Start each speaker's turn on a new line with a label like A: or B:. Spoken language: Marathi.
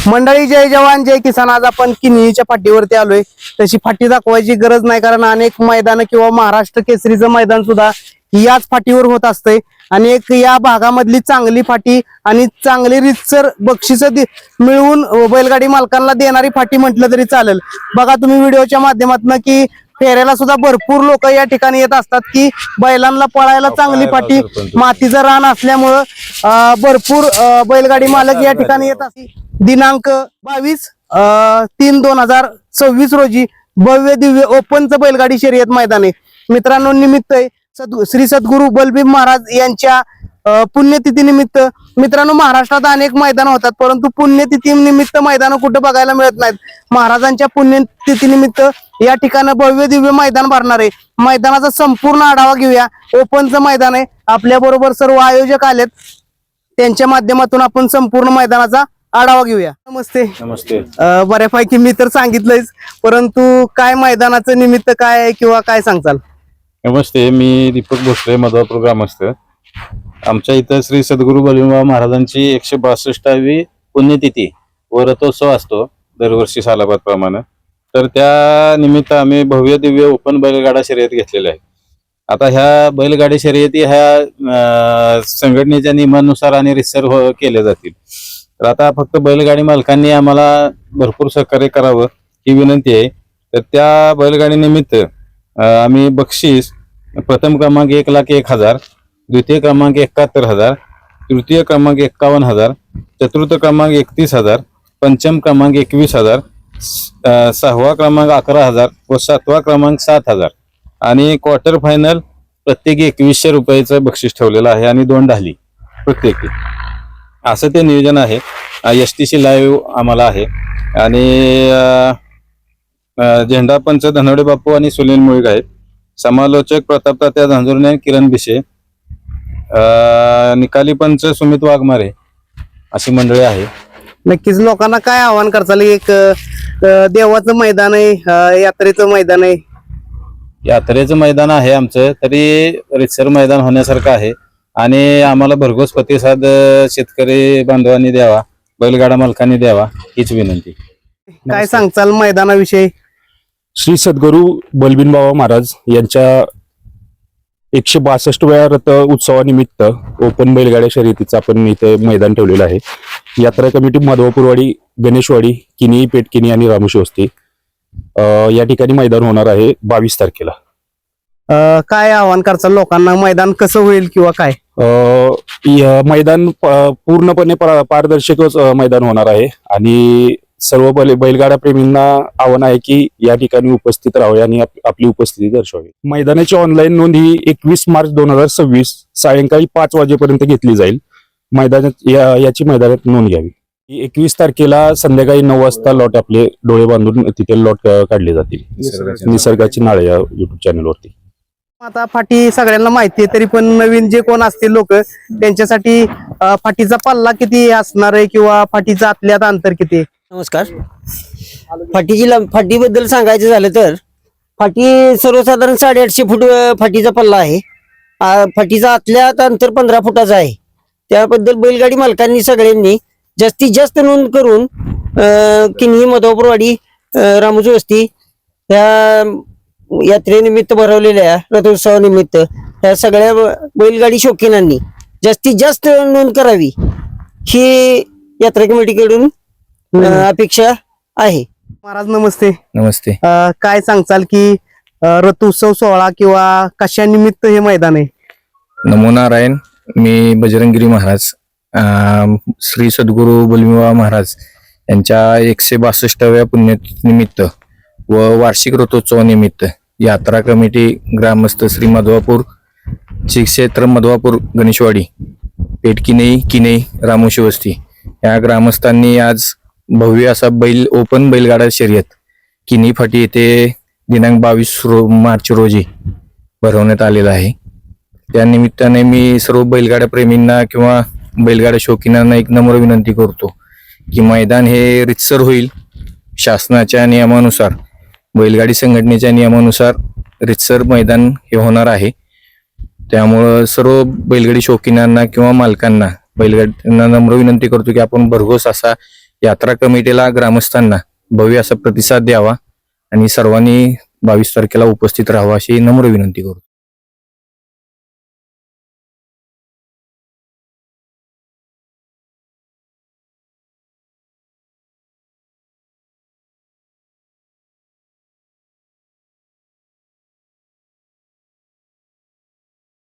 A: मंडळी, जय जवान जय किसान. आज आपण किनईच्या फाटीवरती आलोय. तशी फाटी दाखवायची गरज नाही, कारण अनेक मैदान किंवा महाराष्ट्र केसरीचं मैदान सुद्धा याच फाटीवर होत असते. आणि एक या भागामधली चांगली फाटी आणि चांगली रीतसर बक्षीस मिळवून बैलगाडी मालकांना देणारी फाटी म्हटलं तरी चालेल. बघा तुम्ही व्हिडिओच्या माध्यमातून की फेऱ्याला सुद्धा भरपूर लोक या ठिकाणी येत असतात, की बैलांना पळायला चांगली फाटी, मातीचं रान असल्यामुळं भरपूर बैलगाडी मालक या ठिकाणी येत असतात. दिनांक 22/3/2026 रोजी भव्य दिव्य ओपनचं बैलगाडी शर्यत मैदान आहे मित्रांनो. निमित्त आहे श्री सद्गुरू बलभीम महाराज यांच्या पुण्यतिथी निमित्त. मित्रांनो, महाराष्ट्रात अनेक मैदान होतात, परंतु पुण्यतिथी निमित्त मैदान कुठे बघायला मिळत नाहीत. महाराजांच्या पुण्यतिथी निमित्त या ठिकाणी भव्य दिव्य मैदान भरणार आहे. मैदानाचा संपूर्ण आढावा घेऊया. ओपनचं मैदान आहे. आपल्या बरोबर सर्व आयोजक आलेत, त्यांच्या माध्यमातून आपण संपूर्ण मैदानाचा आढावा घेऊया. नमस्ते.
B: नमस्ते.
A: बऱ्यापैकी मी तर सांगितलंच, परंतु काय मैदानाचं निमित्त काय आहे किंवा काय सांगचाल?
B: नमस्ते, मी दीपक भोसले, मधुपुर ग्रामस्थ. आमच्या इथं श्री सद्गुरू बलभीम महाराजांची 162वी पुण्यतिथी व रथोत्सव असतो दरवर्षी सालाबादप्रमाणे. तर त्या निमित्त आम्ही भव्य दिव्य ओपन बैलगाडा शर्यत घेतलेल्या आहे. आता ह्या बैलगाडी शर्यती ह्या संघटनेच्या नियमानुसार आणि रितसर केल्या जातील. तर आता फक्त बैलगाडी मालकांनी आम्हाला भरपूर सहकार्य करावं ही विनंती आहे. तर त्या बैलगाडी निमित्त आम्ही बक्षीस प्रथम क्रमांक 1,01,000, द्वितीय क्रमांक 71,000, तृतीय क्रमांक 51,000, चतुर्थ क्रमांक 31,000, पंचम क्रमांक 21,000, सहावा क्रमांक 11,000 व सातवा क्रमांक 7,000 आणि क्वार्टर फायनल प्रत्येकी 2,100 रुपयाचं बक्षीस ठेवलेलं आहे आणि 2 ढाली प्रत्येकी. असं ते नियोजन आहे. STC लाईव्ह आम्हाला आहे आणि झेंडा पंच धनवडे बापू आणि सुनील मुळीक आहेत. समालोचक प्रतापतात्या झांजुर्णे, किरण भिशे, निकाली पंच सुमित वाघमारे अशी मंडळी आहे.
A: नक्कीच लोकांना काय आवाहन करताल? एक देवाचं मैदान आहे, यात्रेचं मैदान आहे.
B: यात्रेचं मैदान आहे आमचं, तरी रितसर मैदान होण्यासारखं आहे आणि आम्हाला भरघोस प्रतिसाद शेतकरी बांधवांनी द्यावा, बैलगाडा मालकांनी द्यावा हीच विनंती.
A: काय सांगचाल मैदानाविषयी?
C: श्री सद्गुरू बलभीम महाराज यांच्या 162व्या रथ उत्सवानिमित्त ओपन बैलगाड्या शर्यतीचं आपण इथे मैदान ठेवलेलं आहे. यात्रा कमिटी माधवपूरवाडी, गणेशवाडी, किनी, पेटकिनी आणि रामोशी या ठिकाणी मैदान होणार आहे 22 तारखेला.
A: काय आवाहन करचाल लोकांना? मैदान कसं होईल किंवा काय?
C: मैदान पूर्णपणे पारदर्शक मैदान होणार आहे आणि सर्व बैलगाडा प्रेमींना आव्हान आहे की या ठिकाणी उपस्थित राहावे आणि आपली उपस्थिती दर्शवावी. मैदानाची ऑनलाईन नोंद ही 21 मार्च 2026 सायंकाळी 5 वाजेपर्यंत घेतली जाईल. मैदानात याची मैदानात नोंद घ्यावी. 21 तारखेला संध्याकाळी 9 वाजता लॉट आपले डोळे बांधून तिथे लॉट काढले जातील निसर्गाची नाळे या युट्यूब चॅनलवरती.
A: आता फाटी सगळ्यांना माहिती आहे, तरी पण नवीन जे कोण असतील लोक त्यांच्यासाठी फाटीचा पल्ला किती असणार आहे किंवा फाटीचा आतल्यात अंतर किती?
D: नमस्कार. फाटीबद्दल सांगायचं झालं तर फाटी सर्वसाधारण 850 फूट फाटीचा पल्ला आहे. फाटीचा आतल्यात अंतर 15 फुटाचं आहे. त्याबद्दल बैलगाडी मालकांनी सगळ्यांनी जास्तीत जास्त नोंद करून किनई, मधुपुरवाडी, रामोशी वस्ती ह्या यात्रेनिमित्त भरवलेल्या रथोत्सवानिमित्त ह्या सगळ्या बैलगाडी शौकीनांनी जास्तीत जास्त नोंद करावी ही यात्रा कमिटीकडून अपेक्षा आहे.
A: महाराज नमस्ते.
E: नमस्ते.
A: काय सांगचाल की रथोत्सव सोहळा किंवा कशा निमित्त हे मैदान आहे?
E: नमो नारायण. मी बजरंगगिरी महाराज, श्री सद्गुरू बलभीम महाराज यांच्या 162व्या पुण्यनिमित्त व वार्षिक रथोत्सवानिमित्त यात्रा कमिटी, ग्रामस्थ श्री मधुपुर, श्री क्षेत्र मधुपुर, गणेशवाडी, पेटकिनई, किनई, रामोशी वस्ती या ग्रामस्थांनी आज भव्य असा ओपन बैलगाडा शर्यत किनी फाटी येथे दिनांक 22 मार्च रोजी भरवण्यात आलेला आहे. त्या निमित्ताने मी सर्व बैलगाड्या प्रेमींना किंवा बैलगाड्या शौकीनांना एक नम्र विनंती करतो की मैदान हे रितसर होईल. शासनाच्या नियमानुसार, बैलगाडी संघटनेच्या नियमानुसार रितसर मैदान हे होणार आहे. त्यामुळं सर्व बैलगाडी शौकीनांना किंवा मालकांना बैलगाड्यांना नम्र विनंती करतो की आपण भरघोस असा यात्रा कमिटीला ग्रामस्थांना भव्य असा प्रतिसाद द्यावा आणि सर्वांनी 22 तारखेला उपस्थित राहावं अशी नम्र विनंती करतो.